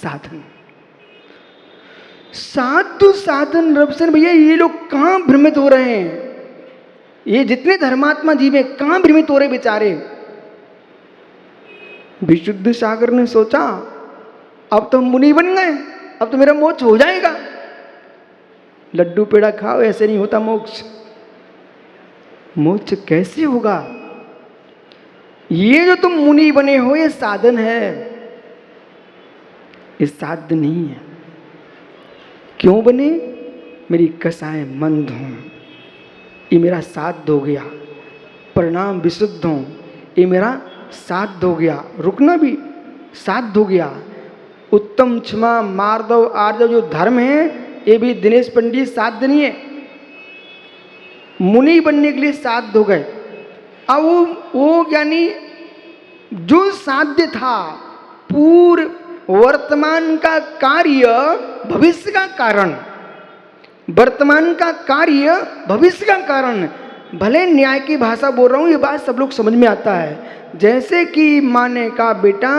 साधन। साधु साधन रब से भैया ये लोग कहां भ्रमित हो रहे हैं, ये जितने धर्मात्मा जीव हैं कहां भ्रमित हो रहे बेचारे। विशुद्ध सागर ने सोचा अब तो हम मुनि बन गए, अब तो मेरा मोक्ष हो जाएगा। लड्डू पेड़ा खाओ, ऐसे नहीं होता मोक्ष। मोक्ष कैसे होगा? ये जो तुम मुनि बने हो ये साधन है, ये साध्य नहीं है। क्यों बने? मेरी कसाएं मंद हों, ये मेरा साध्य हो गया। परिणाम विशुद्ध हों, ये मेरा साध्य हो गया। रुकना भी साध्य हो गया। उत्तम, क्षमा, मार्दव, आर्जव जो धर्म है ये भी दिनेश पंडित साध्य नहीं है। मुनि बनने के लिए साध्य हो गए। अब वो यानी जो साध्य था पूर्व वर्तमान का कार्य भविष्य का कारण, वर्तमान का कार्य भविष्य का कारण। भले न्याय की भाषा बोल रहा हूं, ये बात सब लोग समझ में आता है। जैसे कि माँ ने कहा बेटा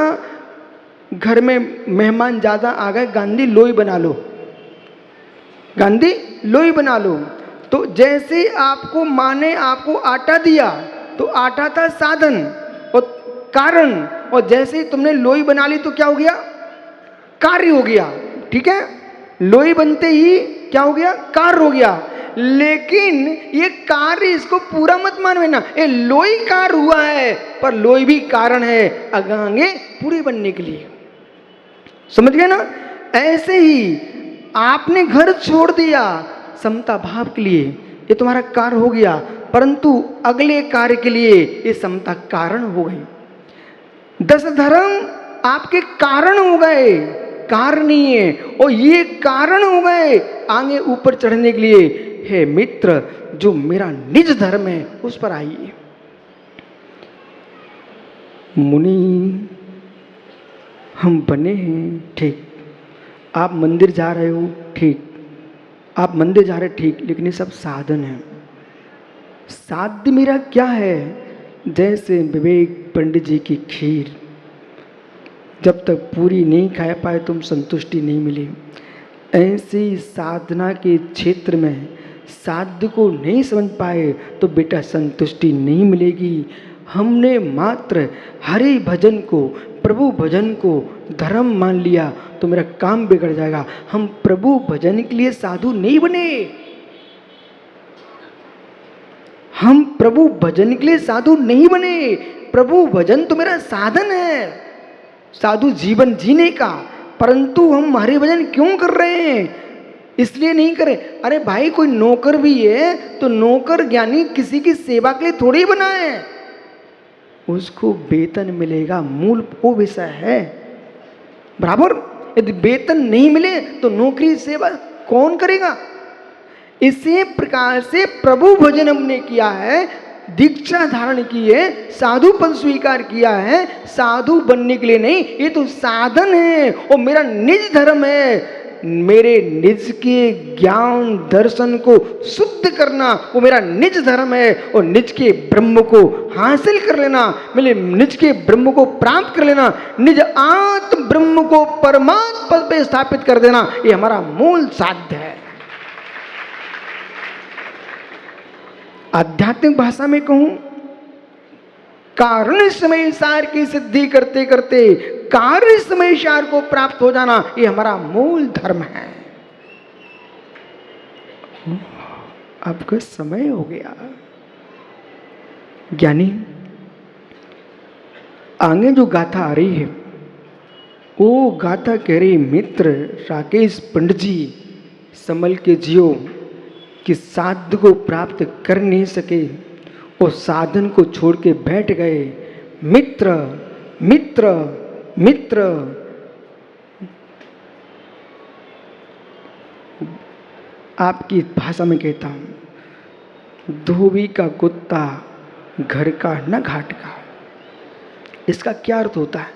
घर में मेहमान ज्यादा आ गए, गांधी लोई बना लो, गांधी लोई बना लो। तो जैसे आपको माँ ने आपको आटा दिया तो आटा था साधन और कारण, और जैसे ही तुमने लोई बना ली तो क्या हो गया? कार्य हो गया। ठीक है, लोई बनते ही क्या हो गया? कार्य हो गया। लेकिन ये कार्य इसको पूरा मत मान लेना, ये लोई कार्य हुआ है पर लोई भी कारण है आगे पूरे बनने के लिए। समझ गए ना? ऐसे ही आपने घर छोड़ दिया समता भाव के लिए, ये तुम्हारा कार्य हो गया, परंतु अगले कार्य के लिए ये समता कारण हो गई। 10 धर्म आपके कारण हो गए, कारण नहीं है, और ये कारण हो गए आगे ऊपर चढ़ने के लिए। हे मित्र, जो मेरा निज धर्म है उस पर आइए। मुनि हम बने हैं, ठीक। आप मंदिर जा रहे हो, ठीक। आप मंदिर जा रहे ठीक, लेकिन ये सब साधन है। साध्य मेरा क्या है? जैसे विवेक पंडित जी की खीर, जब तक पूरी नहीं खा पाए तुम संतुष्टि नहीं मिली। ऐसी साधना के क्षेत्र में साध्य को नहीं समझ पाए तो बेटा संतुष्टि नहीं मिलेगी। हमने मात्र हरि भजन को, प्रभु भजन को धर्म मान लिया तो मेरा काम बिगड़ जाएगा। हम प्रभु भजन के लिए साधु नहीं बने, हम प्रभु भजन के लिए साधु नहीं बने। प्रभु भजन तो मेरा साधन है साधु जीवन जीने का, परंतु हम हरि भजन क्यों कर रहे हैं? इसलिए नहीं करें। अरे भाई कोई नौकर भी है तो नौकर ज्ञानी किसी की सेवा के लिए थोड़ी बना है, उसको वेतन मिलेगा, मूल वो विषय है बराबर। यदि वेतन नहीं मिले तो नौकरी सेवा कौन करेगा? इसी प्रकार से प्रभु भजन हमने किया है, दीक्षा धारण की है, साधु पद स्वीकार किया है, साधु बनने के लिए नहीं। ये तो साधन है और मेरा निज धर्म है। मेरे निज के ज्ञान दर्शन को शुद्ध करना वो मेरा निज धर्म है, और निज के ब्रह्म को हासिल कर लेना, मेरे निज के ब्रह्म को प्राप्त कर लेना, निज आत्म ब्रह्म को परमात्म पद पे स्थापित कर देना, ये हमारा मूल साध्य है। आध्यात्मिक भाषा में कहूं, कारण समय सार की सिद्धि करते करते कार्य समय सार को प्राप्त हो जाना, ये हमारा मूल धर्म है। आपका समय हो गया ज्ञानी। आगे जो गाथा आ रही है वो गाथा कह रही, मित्र राकेश पंडित जी संभल के जियो कि साध्य को प्राप्त कर नहीं सके और साधन को छोड़ के बैठ गए। मित्र मित्र मित्र, आपकी भाषा में कहता हूं, धोबी का कुत्ता घर का न घाट का। इसका क्या अर्थ होता है?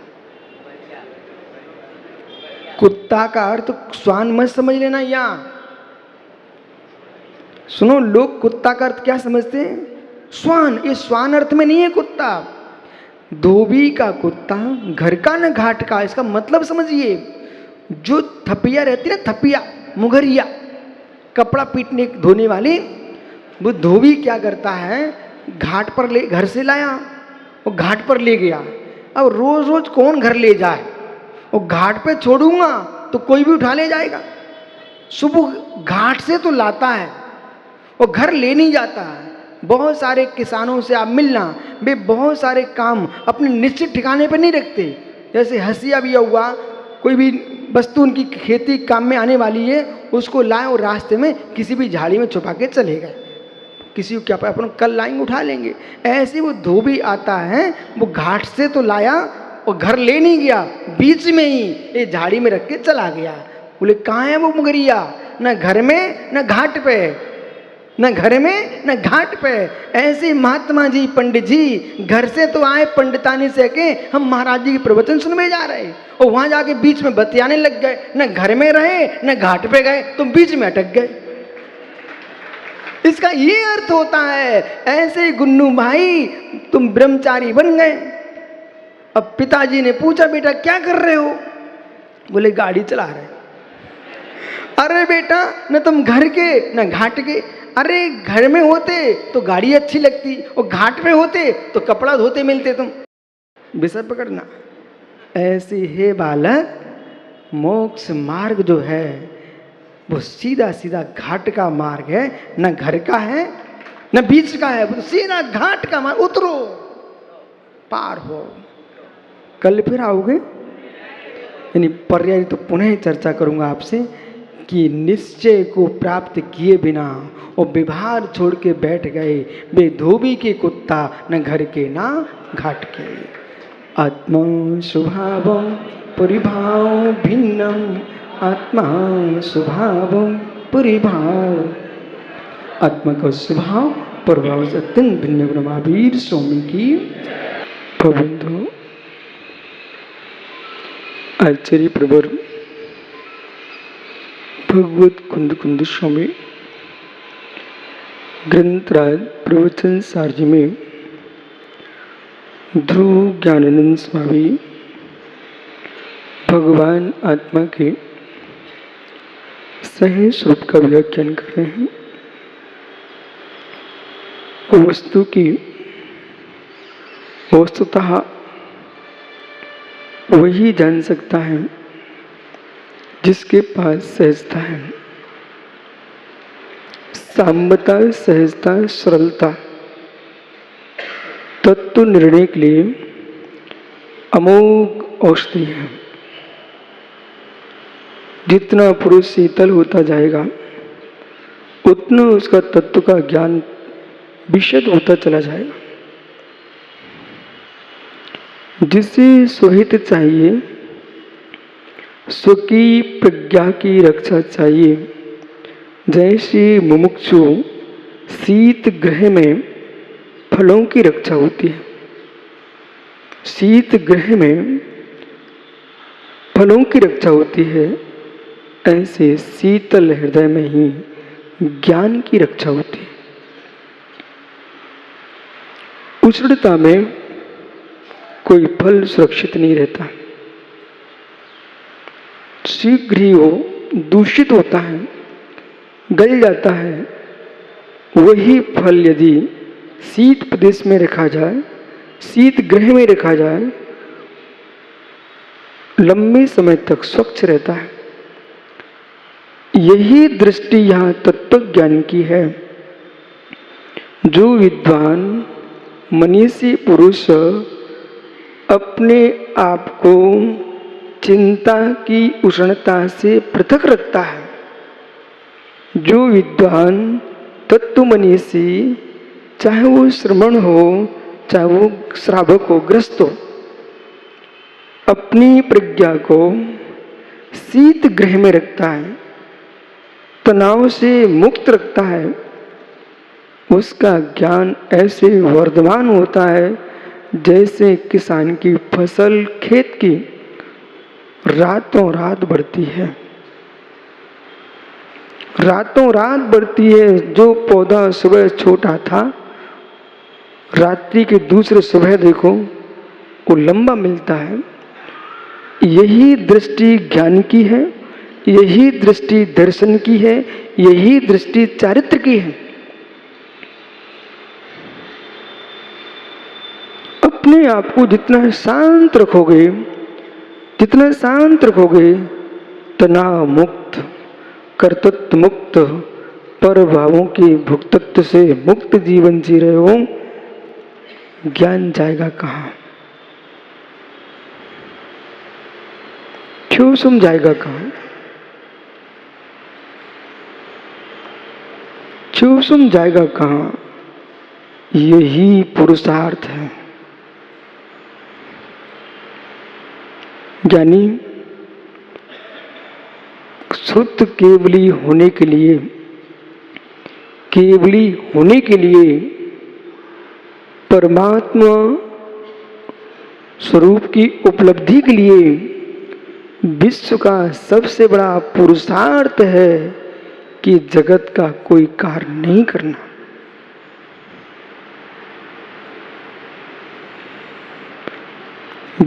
कुत्ता का अर्थ श्वान मत समझ लेना। यहां सुनो, लोग कुत्ता का अर्थ क्या समझते हैं? श्वान। ये श्वान अर्थ में नहीं है कुत्ता। धोबी का कुत्ता घर का न घाट का, इसका मतलब समझिए। जो थपिया रहती है ना, थपिया मुगरिया, कपड़ा पीटने धोने वाली, वो धोबी क्या करता है, घाट पर ले, घर से लाया, वो घाट पर ले गया। अब रोज रोज कौन घर ले जाए, वो घाट पे छोड़ूंगा तो कोई भी उठा ले जाएगा। सुबह घाट से तो लाता है, वो घर ले नहीं जाता है। बहुत सारे किसानों से आप मिलना, वे बहुत सारे काम अपने निश्चित ठिकाने पर नहीं रखते। जैसे हंसिया भी हुआ, कोई भी वस्तु उनकी खेती काम में आने वाली है, उसको लाए और रास्ते में किसी भी झाड़ी में छुपा के चले गए। किसी को क्या पता, अपन कल लाएंगे उठा लेंगे। ऐसे वो धोबी आता है, वो घाट से तो लाया और घर ले नहीं गया, बीच में ही ये झाड़ी में रख के चला गया। बोले कहाँ है वो मुगरिया, न घर में न घाट पे, न घर में न घाट पे। ऐसे महात्मा जी पंडित जी घर से तो आए पंडितानी से के, हम महाराज जी के प्रवचन सुनने जा रहे, और वहां जाके बीच में बतियाने लग गए। न घर में रहे न घाट पे गए, तुम बीच में अटक गए। इसका ये अर्थ होता है, ऐसे गुन्नू भाई तुम ब्रह्मचारी बन गए। अब पिताजी ने पूछा बेटा क्या कर रहे हो, बोले गाड़ी चला रहे। अरे बेटा न तुम घर के न घाट के, अरे घर में होते तो गाड़ी अच्छी लगती, और घाट पे होते तो कपड़ा धोते मिलते तुम। विषय पकड़ना। ऐसे हे बालक, मोक्ष मार्ग जो है वो सीधा सीधा घाट का मार्ग है, न घर का है न बीच का है, वो सीधा घाट का मार्ग। उतरो पार हो। कल फिर आओगे, यानी पर्याय तो पुनः चर्चा करूंगा आपसे कि निश्चय को प्राप्त किए बिना और व्यवहार छोड़ के बैठ गए, वे धोबी के कुत्ता, न घर के ना घाट के। आत्मा स्वभावं परिभाव भिन्नम, आत्मा स्वभावं परिभाव। आत्मा का स्वभाव प्रभाव से अत्यंत भिन्न। ब्रह्मावीर स्वामी की प्रबंधो। आचार्य प्रवर भगवत कुंद कुंद स्वामी ग्रंथराज प्रवचन सारजी में ध्रुव ज्ञानानंद स्वामी भगवान आत्मा के सही स्वरूप का व्याख्यान कर रहे हैं। वस्तु की वस्तुतः वही जान सकता है जिसके पास सहजता है। साम्यता, सहजता, सरलता तत्व निर्णय के लिए अमोघ औषधि है। जितना पुरुष शीतल होता जाएगा उतना उसका तत्व का ज्ञान विशद होता चला जाएगा। जिसे स्वहित चाहिए, स्व की प्रज्ञा की रक्षा चाहिए, जैसे मुमुक्षु शीत गृह में फलों की रक्षा होती है, शीत गृह में फलों की रक्षा होती है, ऐसे शीतल हृदय में ही ज्ञान की रक्षा होती है। उष्णता में कोई फल सुरक्षित नहीं रहता, शीघ्र ही वो दूषित होता है, गल जाता है। वही फल यदि शीत प्रदेश में रखा जाए, शीत गृह में रखा जाए, लंबे समय तक स्वच्छ रहता है। यही दृष्टि यहाँ तत्व ज्ञान की है। जो विद्वान मनीषी पुरुष अपने आप को चिंता की उष्णता से पृथक रखता है, जो विद्वान तत्व मनीषी, चाहे वो श्रमण हो चाहे वो श्रावक हो, ग्रस्त हो, अपनी प्रज्ञा को शीत गृह में रखता है, तनाव से मुक्त रखता है, उसका ज्ञान ऐसे वर्धमान होता है जैसे किसान की फसल खेत की रातों रात बढ़ती है। रातों रात बढ़ती है। जो पौधा सुबह छोटा था, रात्रि के दूसरे सुबह देखो वो लंबा मिलता है। यही दृष्टि ज्ञान की है, यही दृष्टि दर्शन की है, यही दृष्टि चारित्र की है। अपने आप को जितना शांत रखोगे, जितना शांत रखोगे, तनाव मुक्त, कर्तृत्व मुक्त, पर भावों के भुक्तत्व से मुक्त जीवन जी रहे हो, ज्ञान जाएगा कहाँ? क्यों समझाएगा कहाँ? क्यों समझाएगा कहाँ? यही पुरुषार्थ है। ज्ञानी शुद्ध केवली होने के लिए, केवली होने के लिए परमात्मा स्वरूप की उपलब्धि के लिए विश्व का सबसे बड़ा पुरुषार्थ है कि जगत का कोई कार्य नहीं करना।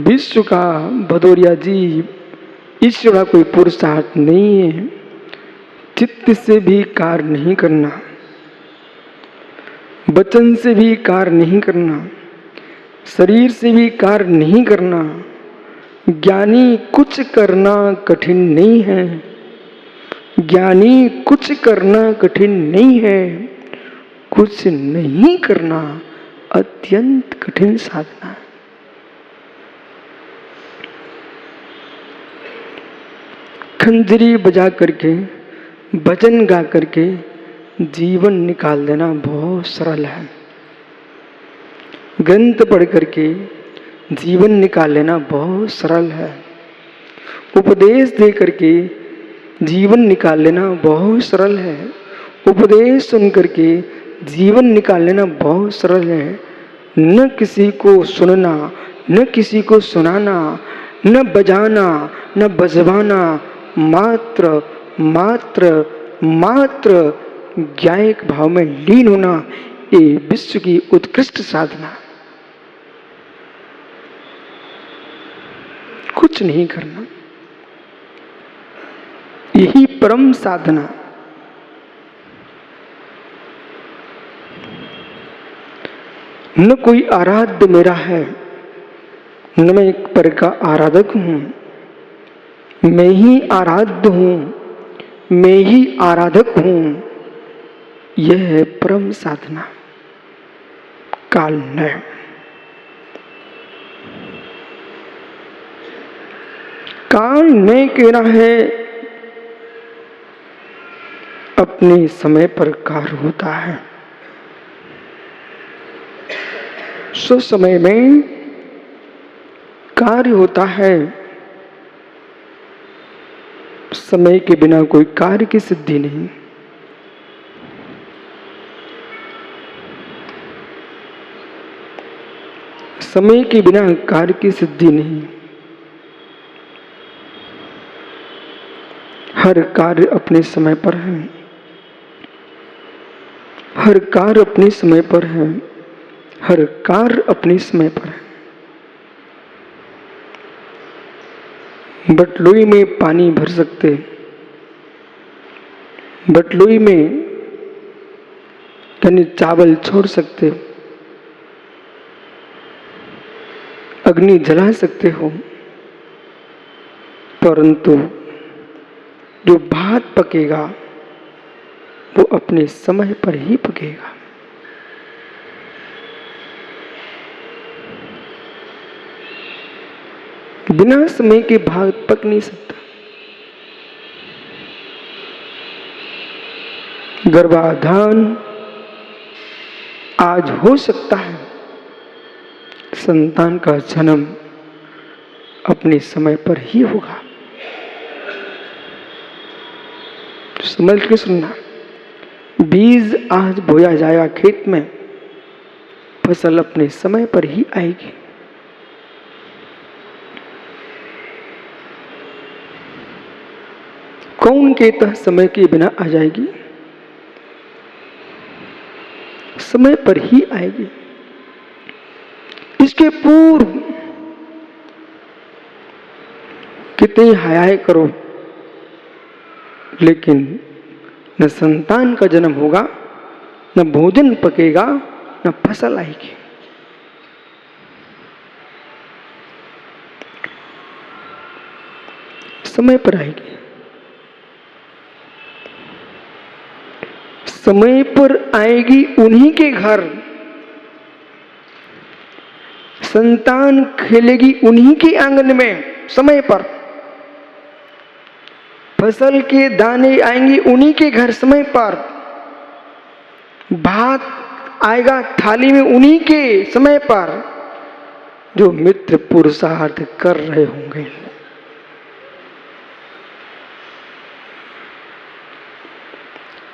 विश्व का भदौरिया जी ईश्वर का कोई पुरुषार्थ नहीं है। चित्त से भी कार्य नहीं करना, वचन से भी कार्य नहीं करना, शरीर से भी कार्य नहीं करना। ज्ञानी कुछ करना कठिन नहीं है, ज्ञानी कुछ करना कठिन नहीं है, कुछ नहीं करना अत्यंत कठिन साधना है। खंजरी बजा करके, भजन गा करके जीवन निकाल देना बहुत सरल है। ग्रंथ पढ़ करके जीवन निकाल लेना बहुत सरल है। उपदेश दे करके जीवन निकाल लेना बहुत सरल है। उपदेश सुन करके जीवन निकाल लेना बहुत सरल है। न किसी को सुनना, न किसी को सुनाना, न बजाना, न बजवाना, मात्र मात्र मात्र ज्ञायक भाव में लीन होना, ये विश्व की उत्कृष्ट साधना। कुछ नहीं करना, यही परम साधना। न कोई आराध्य मेरा है, न मैं एक पर का आराधक हूं, मैं ही आराध्य हूं, मैं ही आराधक हूं। यह है परम साधना, काल नय। काल नय कहना है अपने समय पर कार्य होता है। सो समय में कार्य होता है। समय के बिना कोई कार्य की सिद्धि नहीं। समय के बिना कार्य की सिद्धि नहीं। हर कार्य अपने समय पर है, हर कार्य अपने समय पर है, हर कार्य अपने समय पर है। बटलोई में पानी भर सकते, बटलोई में यानी चावल छोड़ सकते, अग्नि जला सकते हो, परंतु जो भात पकेगा वो अपने समय पर ही पकेगा। बिना समय के भात पक नहीं सकता। गर्भाधान आज हो सकता है, संतान का जन्म अपने समय पर ही होगा। समझ के सुनना, बीज आज बोया जाएगा खेत में, फसल अपने समय पर ही आएगी। कौन कहता समय के बिना आ जाएगी? समय पर ही आएगी। इसके पूर्व कितनी हाय करो, लेकिन न संतान का जन्म होगा, न भोजन पकेगा, न फसल आएगी। समय पर आएगी। समय पर आएगी उन्हीं के घर, संतान खेलेगी उन्हीं के आंगन में समय पर, फसल के दाने आएंगे उन्हीं के घर समय पर, भात आएगा थाली में उन्हीं के समय पर, जो मित्र पुरुषार्थ कर रहे होंगे।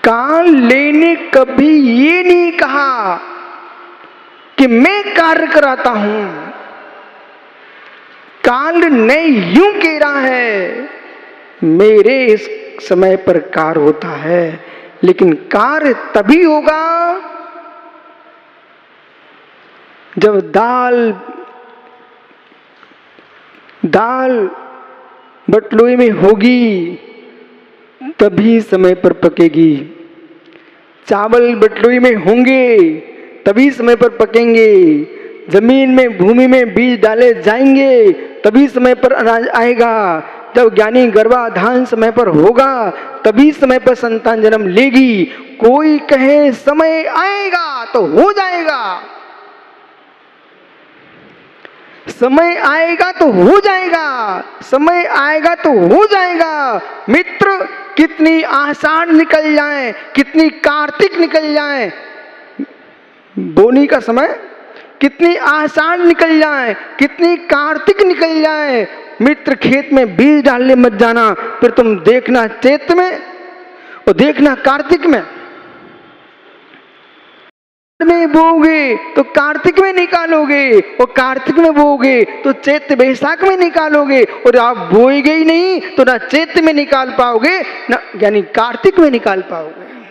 काल लेने कभी ये नहीं कहा कि मैं कार्य कराता हूं। काल ने यूं कह रहा है, मेरे इस समय पर कार्य होता है, लेकिन कार्य तभी होगा जब दाल बटलोई में होगी, तभी समय पर पकेगी। चावल बटलोई में होंगे, तभी समय पर पकेंगे। जमीन में, भूमि में बीज डाले जाएंगे, तभी समय पर अनाज आएगा। जब ज्ञानी गर्भाधान समय पर होगा, तभी समय पर संतान जन्म लेगी। कोई कहे समय आएगा तो हो जाएगा, समय आएगा तो हो जाएगा, समय आएगा तो हो जाएगा। मित्र, कितनी आषाढ़ निकल जाए, कितनी कार्तिक निकल जाए, बोनी का समय, कितनी आषाढ़ निकल जाए, कितनी कार्तिक निकल जाए, मित्र खेत में बीज डालने मत जाना। फिर तुम देखना चैत में और देखना कार्तिक में बोओगे तो कार्तिक में निकालोगे, और कार्तिक में बोओगे तो चैत बैसाख में निकालोगे, और आप बोएगे ही नहीं तो ना चैत में निकाल पाओगे, ना यानी कार्तिक में निकाल पाओगे।